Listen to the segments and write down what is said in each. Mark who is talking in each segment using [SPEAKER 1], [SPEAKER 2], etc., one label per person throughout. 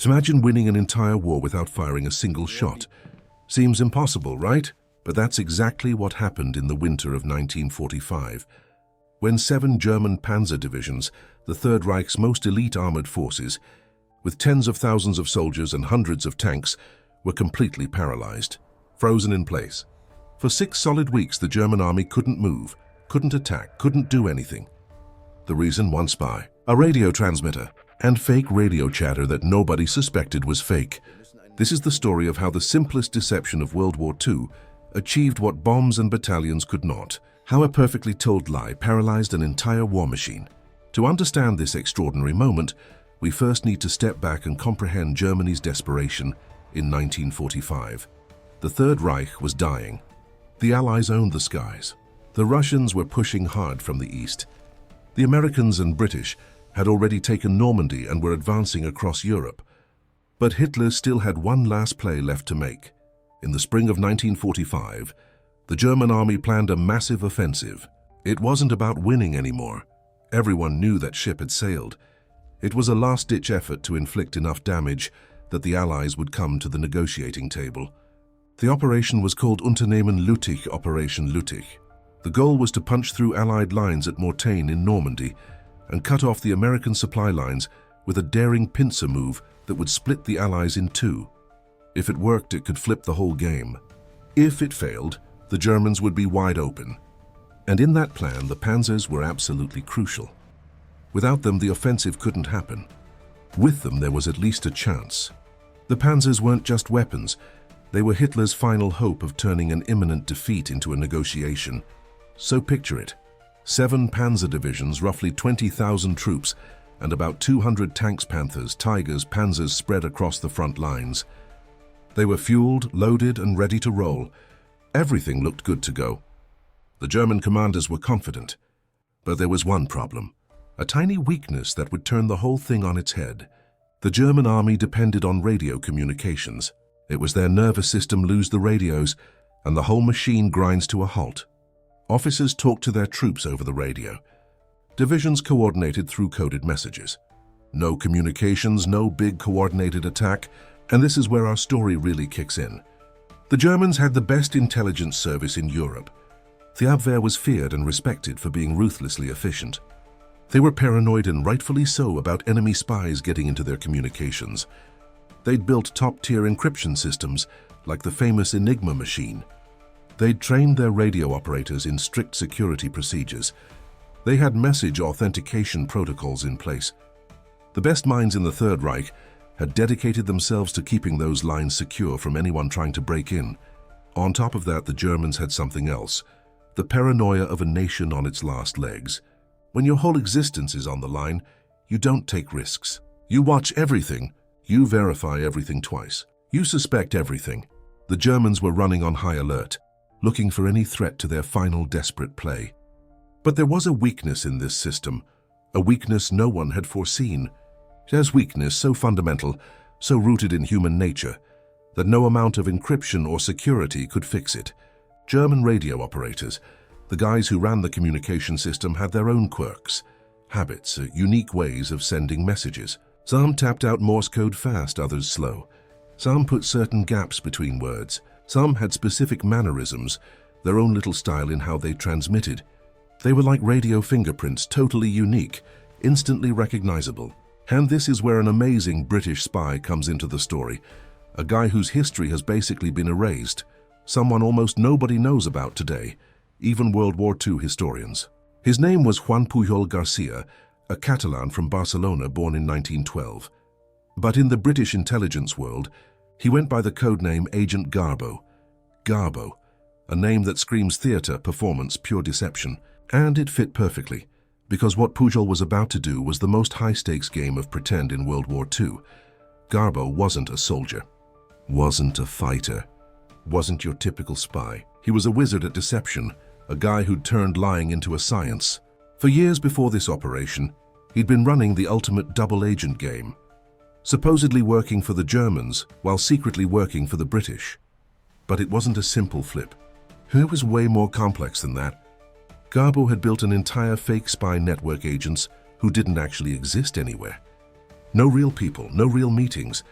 [SPEAKER 1] Imagine winning an entire war without firing a single shot. Seems impossible, right? But that's exactly what happened in the winter of 1945, when 7 German Panzer divisions, the Third Reich's most elite armored forces, with tens of thousands of soldiers and hundreds of tanks, were completely paralyzed, frozen in place. For 6 solid weeks, the German army couldn't move, couldn't attack, couldn't do anything. The reason? One spy, a radio transmitter, and fake radio chatter that nobody suspected was fake. This is the story of how the simplest deception of World War II achieved what bombs and battalions could not. How a perfectly told lie paralyzed an entire war machine. To understand this extraordinary moment, we first need to step back and comprehend Germany's desperation in 1945. The Third Reich was dying. The Allies owned the skies. The Russians were pushing hard from the east. The Americans and British had already taken Normandy and were advancing across Europe. But Hitler still had one last play left to make. In the spring of 1945, the German army planned a massive offensive. It wasn't about winning anymore. Everyone knew that ship had sailed. It was a last-ditch effort to inflict enough damage that the Allies would come to the negotiating table. The operation was called Unternehmen Lüttich, Operation Lüttich. The goal was to punch through Allied lines at Mortain in Normandy and cut off the American supply lines with a daring pincer move that would split the Allies in two. If it worked, it could flip the whole game. If it failed, the Germans would be wide open. And in that plan, the Panzers were absolutely crucial. Without them, the offensive couldn't happen. With them, there was at least a chance. The Panzers weren't just weapons. They were Hitler's final hope of turning an imminent defeat into a negotiation. So picture it. 7 Panzer divisions, roughly 20,000 troops, and about 200 tanks, Panthers, Tigers, Panzers spread across the front lines. They were fueled, loaded, and ready to roll. Everything looked good to go. The German commanders were confident. But there was one problem. A tiny weakness that would turn the whole thing on its head. The German army depended on radio communications. It was their nervous system lose the radios, and the whole machine grinds to a halt. Officers talked to their troops over the radio. Divisions coordinated through coded messages. No communications, no big coordinated attack, and this is where our story really kicks in. The Germans had the best intelligence service in Europe. The Abwehr was feared and respected for being ruthlessly efficient. They were paranoid, and rightfully so, about enemy spies getting into their communications. They'd built top-tier encryption systems, like the famous Enigma machine. They'd trained their radio operators in strict security procedures. They had message authentication protocols in place. The best minds in the Third Reich had dedicated themselves to keeping those lines secure from anyone trying to break in. On top of that, the Germans had something else, the paranoia of a nation on its last legs. When your whole existence is on the line, you don't take risks. You watch everything. You verify everything twice. You suspect everything. The Germans were running on high alert, looking for any threat to their final desperate play. But there was a weakness in this system, a weakness no one had foreseen. There's weakness so fundamental, so rooted in human nature, that no amount of encryption or security could fix it. German radio operators, the guys who ran the communication system, had their own quirks, habits, unique ways of sending messages. Some tapped out Morse code fast, others slow. Some put certain gaps between words. Some had specific mannerisms, their own little style in how they transmitted. They were like radio fingerprints, totally unique, instantly recognizable. And this is where an amazing British spy comes into the story, a guy whose history has basically been erased, someone almost nobody knows about today, even World War II historians. His name was Juan Pujol Garcia, a Catalan from Barcelona born in 1912. But in the British intelligence world, he went by the codename Agent Garbo. Garbo, a name that screams theater, performance, pure deception. And it fit perfectly, because what Pujol was about to do was the most high-stakes game of pretend in World War II. Garbo wasn't a soldier, wasn't a fighter, wasn't your typical spy. He was a wizard at deception, a guy who'd turned lying into a science. For years before this operation, he'd been running the ultimate double-agent game, supposedly working for the Germans while secretly working for the British. But it wasn't a simple flip. It was way more complex than that. Garbo had built an entire fake spy network agents who didn't actually exist anywhere. No real people, no real meetings.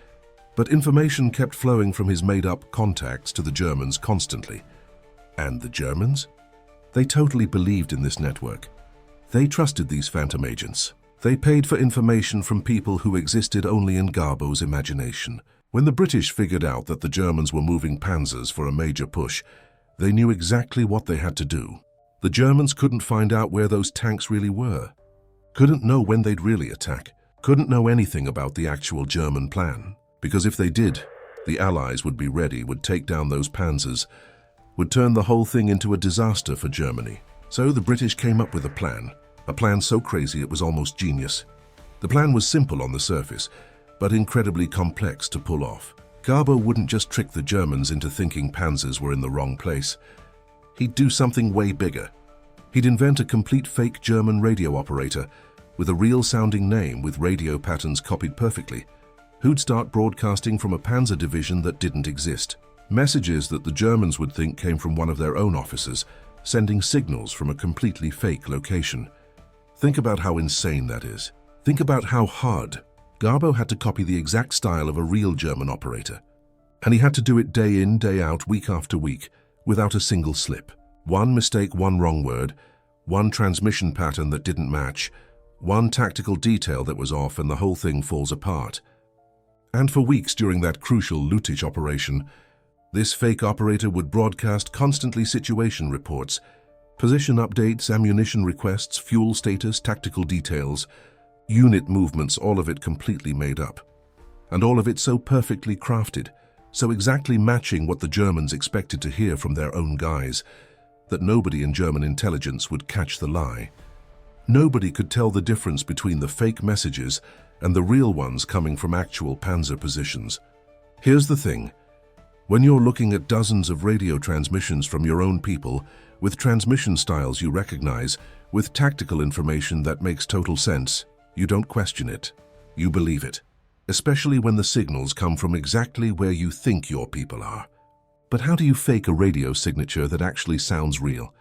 [SPEAKER 1] But information kept flowing from his made-up contacts to the Germans constantly. And the Germans? They totally believed in this network. They trusted these phantom agents. They paid for information from people who existed only in Garbo's imagination. When the British figured out that the Germans were moving Panzers for a major push, they knew exactly what they had to do. The Germans couldn't find out where those tanks really were, couldn't know when they'd really attack, couldn't know anything about the actual German plan. Because if they did, the Allies would be ready, would take down those Panzers, would turn the whole thing into a disaster for Germany. So the British came up with a plan so crazy it was almost genius. The plan was simple on the surface, but incredibly complex to pull off. Garbo wouldn't just trick the Germans into thinking Panzers were in the wrong place. He'd do something way bigger. He'd invent a complete fake German radio operator with a real-sounding name with radio patterns copied perfectly, who'd start broadcasting from a Panzer division that didn't exist. Messages that the Germans would think came from one of their own officers, sending signals from a completely fake location. Think about how insane that is. Think about how hard. Garbo had to copy the exact style of a real German operator. And he had to do it day in, day out, week after week, without a single slip. One mistake, one wrong word, one transmission pattern that didn't match, one tactical detail that was off, and the whole thing falls apart. And for weeks during that crucial Lüttich operation, this fake operator would broadcast constantly situation reports, position updates, ammunition requests, fuel status, tactical details, unit movements, all of it completely made up. And all of it so perfectly crafted, so exactly matching what the Germans expected to hear from their own guys, that nobody in German intelligence would catch the lie. Nobody could tell the difference between the fake messages and the real ones coming from actual Panzer positions. Here's the thing. When you're looking at dozens of radio transmissions from your own people, with transmission styles you recognize, with tactical information that makes total sense, you don't question it. You believe it. Especially when the signals come from exactly where you think your people are. But how do you fake a radio signature that actually sounds real?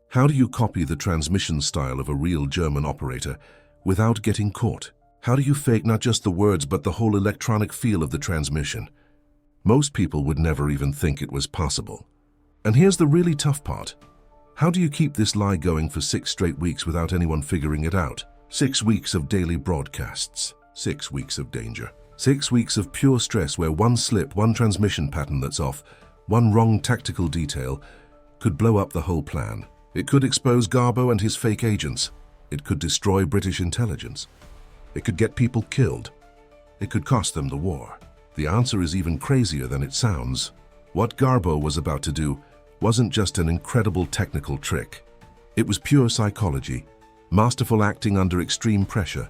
[SPEAKER 1] How do you copy the transmission style of a real German operator without getting caught? How do you fake not just the words but the whole electronic feel of the transmission? Most people would never even think it was possible. And here's the really tough part. How do you keep this lie going for 6 straight weeks without anyone figuring it out? 6 weeks of daily broadcasts. 6 weeks of danger. 6 weeks of pure stress where one slip, one transmission pattern that's off, one wrong tactical detail could blow up the whole plan. It could expose Garbo and his fake agents. It could destroy British intelligence. It could get people killed. It could cost them the war. The answer is even crazier than it sounds. What Garbo was about to do wasn't just an incredible technical trick. It was pure psychology, masterful acting under extreme pressure,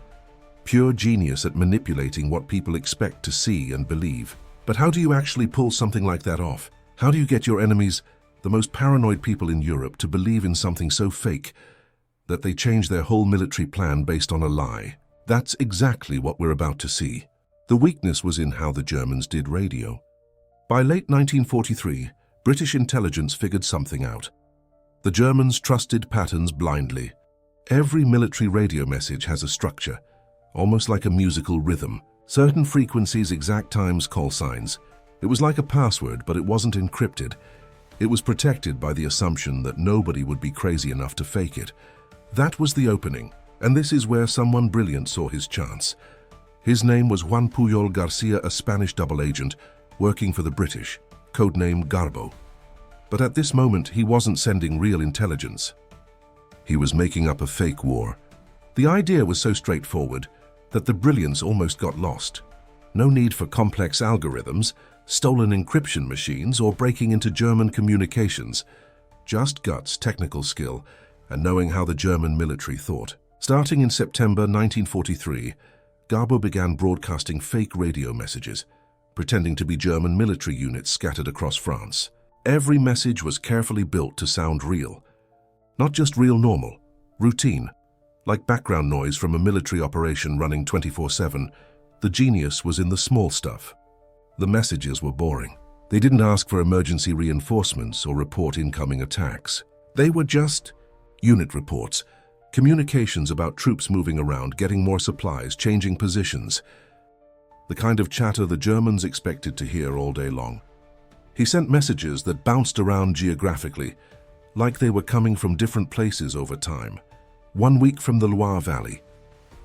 [SPEAKER 1] pure genius at manipulating what people expect to see and believe. But how do you actually pull something like that off? How do you get your enemies, the most paranoid people in Europe, to believe in something so fake that they change their whole military plan based on a lie? That's exactly what we're about to see. The weakness was in how the Germans did radio. By late 1943, British intelligence figured something out. The Germans trusted patterns blindly. Every military radio message has a structure, almost like a musical rhythm. Certain frequencies, exact times, call signs. It was like a password, but it wasn't encrypted. It was protected by the assumption that nobody would be crazy enough to fake it. That was the opening, and this is where someone brilliant saw his chance. His name was Juan Pujol Garcia, a Spanish double agent working for the British, codename Garbo. But at this moment, he wasn't sending real intelligence. He was making up a fake war. The idea was so straightforward that the brilliance almost got lost. No need for complex algorithms, stolen encryption machines, or breaking into German communications. Just guts, technical skill, and knowing how the German military thought. Starting in September 1943, Garbo began broadcasting fake radio messages, pretending to be German military units scattered across France. Every message was carefully built to sound real. Not just real normal, routine, like background noise from a military operation running 24/7. The genius was in the small stuff. The messages were boring. They didn't ask for emergency reinforcements or report incoming attacks. They were just unit reports, communications about troops moving around, getting more supplies, changing positions. the kind of chatter the Germans expected to hear all day long. He sent messages that bounced around geographically, like they were coming from different places over time. 1 week from the Loire Valley,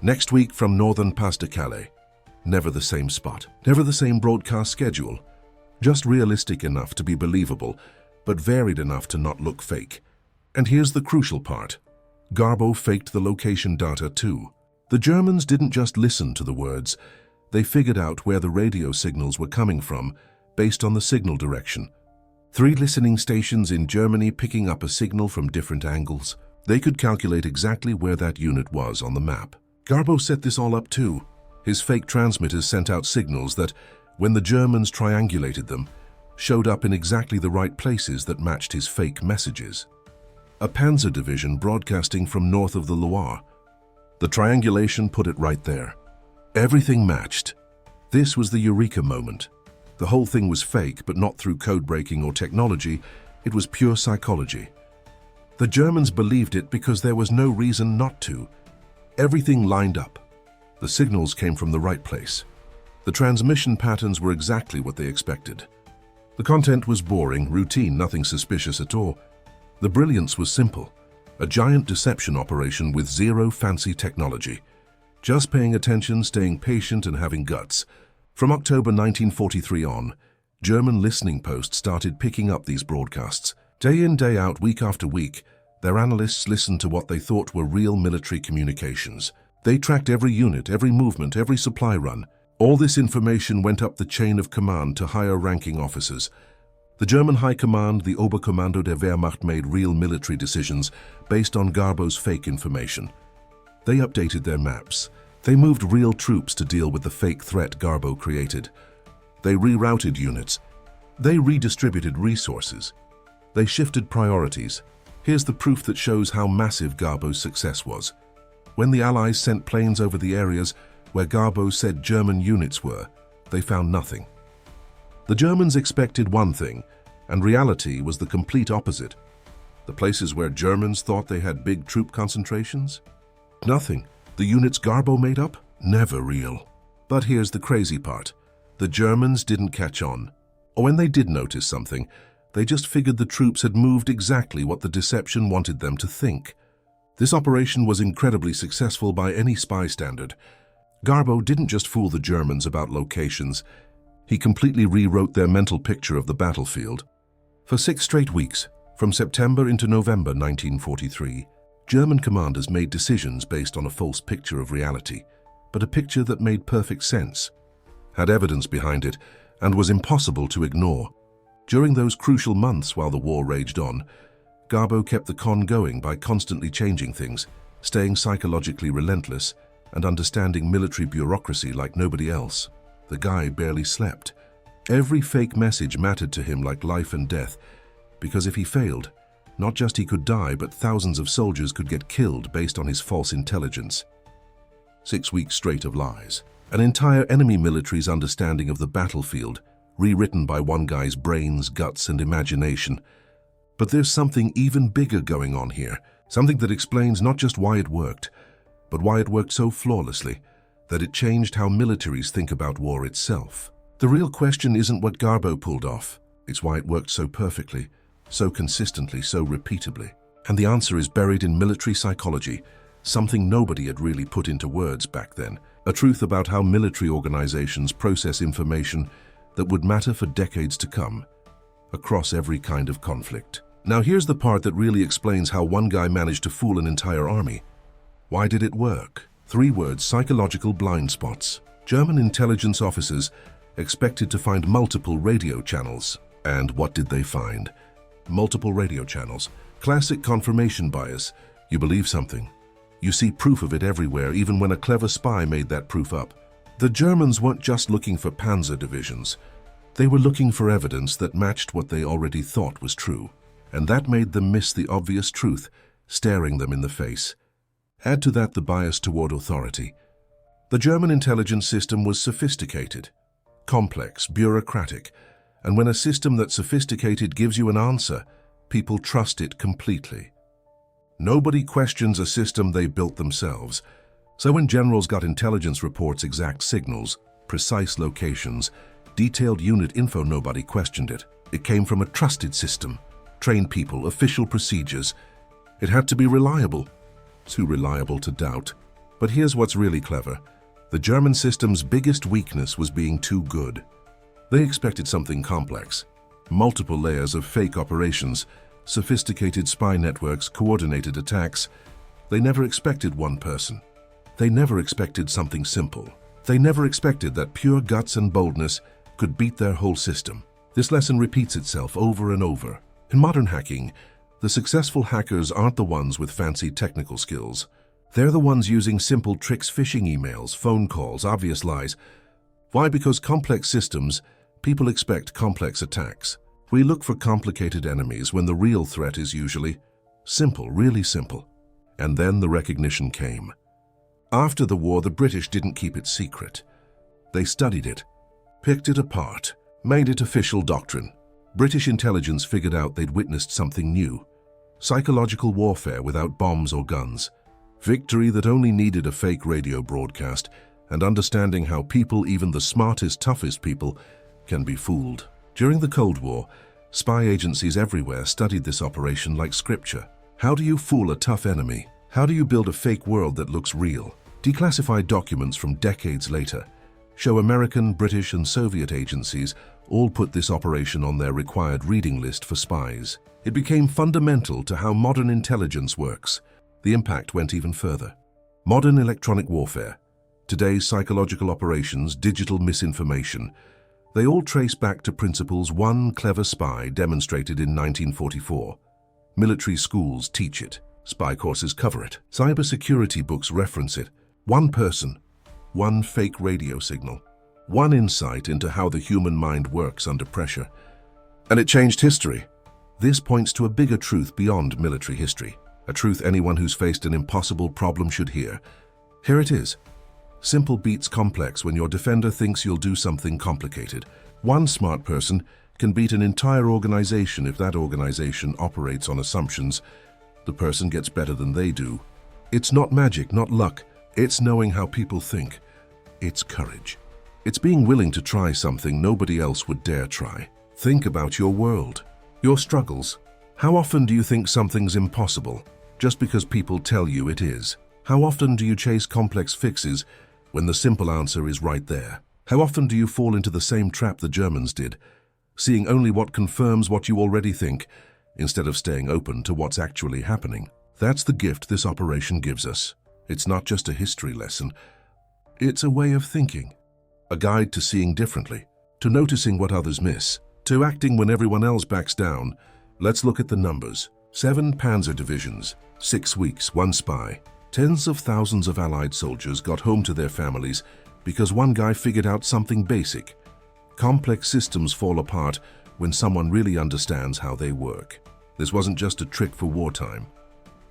[SPEAKER 1] next week from northern Pas-de-Calais. Never the same spot, never the same broadcast schedule. Just realistic enough to be believable, but varied enough to not look fake. And here's the crucial part. Garbo faked the location data too. The Germans didn't just listen to the words, they figured out where the radio signals were coming from based on the signal direction. 3 listening stations in Germany picking up a signal from different angles. They could calculate exactly where that unit was on the map. Garbo set this all up too. His fake transmitters sent out signals that, when the Germans triangulated them, showed up in exactly the right places that matched his fake messages. A Panzer division broadcasting from north of the Loire. The triangulation put it right there. Everything matched. This was the eureka moment. The whole thing was fake, but not through code breaking or technology. It was pure psychology. The Germans believed it because there was no reason not to. Everything lined up. The signals came from the right place. The transmission patterns were exactly what they expected. The content was boring, routine, nothing suspicious at all. The brilliance was simple. A giant deception operation with zero fancy technology. Just paying attention, staying patient, and having guts. From October 1943 on, German listening posts started picking up these broadcasts. Day in, day out, week after week, their analysts listened to what they thought were real military communications. They tracked every unit, every movement, every supply run. All this information went up the chain of command to higher-ranking officers. The German High Command, the Oberkommando der Wehrmacht, made real military decisions based on Garbo's fake information. They updated their maps. They moved real troops to deal with the fake threat Garbo created. They rerouted units. They redistributed resources. They shifted priorities. Here's the proof that shows how massive Garbo's success was. When the Allies sent planes over the areas where Garbo said German units were, they found nothing. The Germans expected one thing, and reality was the complete opposite. The places where Germans thought they had big troop concentrations? Nothing. The units Garbo made up? Never real. But here's the crazy part. The Germans didn't catch on. Or when they did notice something, they just figured the troops had moved exactly what the deception wanted them to think. This operation was incredibly successful by any spy standard. Garbo didn't just fool the Germans about locations. He completely rewrote their mental picture of the battlefield. For 6 straight weeks, from September into November 1943, German commanders made decisions based on a false picture of reality, but a picture that made perfect sense, had evidence behind it, and was impossible to ignore. During those crucial months while the war raged on, Garbo kept the con going by constantly changing things, staying psychologically relentless, and understanding military bureaucracy like nobody else. The guy barely slept. Every fake message mattered to him like life and death, because if he failed, not just he could die, but thousands of soldiers could get killed based on his false intelligence. 6 weeks straight of lies. An entire enemy military's understanding of the battlefield, rewritten by one guy's brains, guts, and imagination. But there's something even bigger going on here, something that explains not just why it worked, but why it worked so flawlessly, that it changed how militaries think about war itself. The real question isn't what Garbo pulled off, it's why it worked so perfectly, so consistently, so repeatably. And the answer is buried in military psychology, something nobody had really put into words back then, a truth about how military organizations process information that would matter for decades to come, across every kind of conflict. Now here's the part that really explains how one guy managed to fool an entire army. Why did it work? 3 words: psychological blind spots. German intelligence officers expected to find multiple radio channels. And what did they find? Multiple radio channels. Classic confirmation bias. You believe something. You see proof of it everywhere, even when a clever spy made that proof up. The Germans weren't just looking for Panzer divisions. They were looking for evidence that matched what they already thought was true. And that made them miss the obvious truth, staring them in the face. Add to that the bias toward authority. The German intelligence system was sophisticated, complex, bureaucratic, and when a system that's sophisticated gives you an answer, people trust it completely. Nobody questions a system they built themselves, so when generals got intelligence reports, exact signals, precise locations, detailed unit info. Nobody questioned it. It came from a trusted system, trained people, official procedures. It had to be reliable. Too reliable to doubt. But here's what's really clever. The German system's biggest weakness was being too good. They expected something complex. Multiple layers of fake operations, sophisticated spy networks, coordinated attacks. They never expected one person. They never expected something simple. They never expected that pure guts and boldness could beat their whole system. This lesson repeats itself over and over. In modern hacking, the successful hackers aren't the ones with fancy technical skills. They're the ones using simple tricks, phishing emails, phone calls, obvious lies. Why? Because complex systems, people expect complex attacks. We look for complicated enemies when the real threat is usually simple, really simple. And then the recognition came. After the war, the British didn't keep it secret. They studied it, picked it apart, made it official doctrine. British intelligence figured out they'd witnessed something new. Psychological warfare without bombs or guns. Victory that only needed a fake radio broadcast and understanding how people, even the smartest, toughest people, can be fooled. During the Cold War, spy agencies everywhere studied this operation like scripture. How do you fool a tough enemy? How do you build a fake world that looks real? Declassified documents from decades later show American, British, and Soviet agencies all put this operation on their required reading list for spies. It became fundamental to how modern intelligence works. The impact went even further. Modern electronic warfare, today's psychological operations, digital misinformation, they all trace back to principles one clever spy demonstrated in 1944. Military schools teach it. Spy courses cover it. Cybersecurity books reference it. One person, one fake radio signal, one insight into how the human mind works under pressure. And it changed history. This points to a bigger truth beyond military history, a truth anyone who's faced an impossible problem should hear. Here it is. Simple beats complex when your defender thinks you'll do something complicated. One smart person can beat an entire organization if that organization operates on assumptions. The person gets better than they do. It's not magic, not luck. It's knowing how people think. It's courage. It's being willing to try something nobody else would dare try. Think about your world, your struggles. How often do you think something's impossible just because people tell you it is? How often do you chase complex fixes when the simple answer is right there? How often do you fall into the same trap the Germans did, seeing only what confirms what you already think, instead of staying open to what's actually happening? That's the gift this operation gives us. It's not just a history lesson. It's a way of thinking, a guide to seeing differently, to noticing what others miss, to acting when everyone else backs down. Let's look at the numbers. 7 Panzer divisions, 6 weeks, 1 spy. Tens of thousands of Allied soldiers got home to their families because one guy figured out something basic. Complex systems fall apart when someone really understands how they work. This wasn't just a trick for wartime.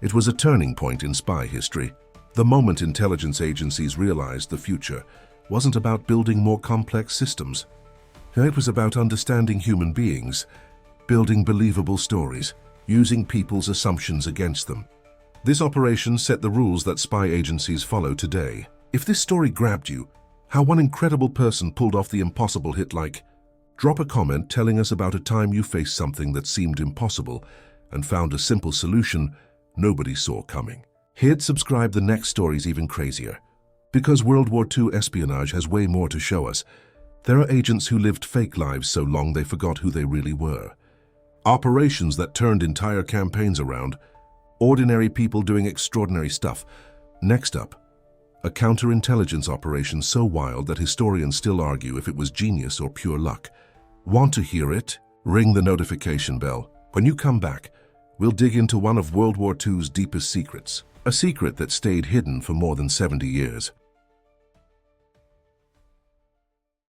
[SPEAKER 1] It was a turning point in spy history. The moment intelligence agencies realized the future wasn't about building more complex systems. It was about understanding human beings, building believable stories, using people's assumptions against them. This operation set the rules that spy agencies follow today. If this story grabbed you, how one incredible person pulled off the impossible hit, like, drop a comment telling us about a time you faced something that seemed impossible and found a simple solution nobody saw coming. Hit subscribe. The next story's even crazier. Because World War II espionage has way more to show us. There are agents who lived fake lives so long they forgot who they really were. Operations that turned entire campaigns around. Ordinary people doing extraordinary stuff. Next up, a counterintelligence operation so wild that historians still argue if it was genius or pure luck. Want to hear it? Ring the notification bell. When you come back, we'll dig into one of World War II's deepest secrets. A secret that stayed hidden for more than 70 years.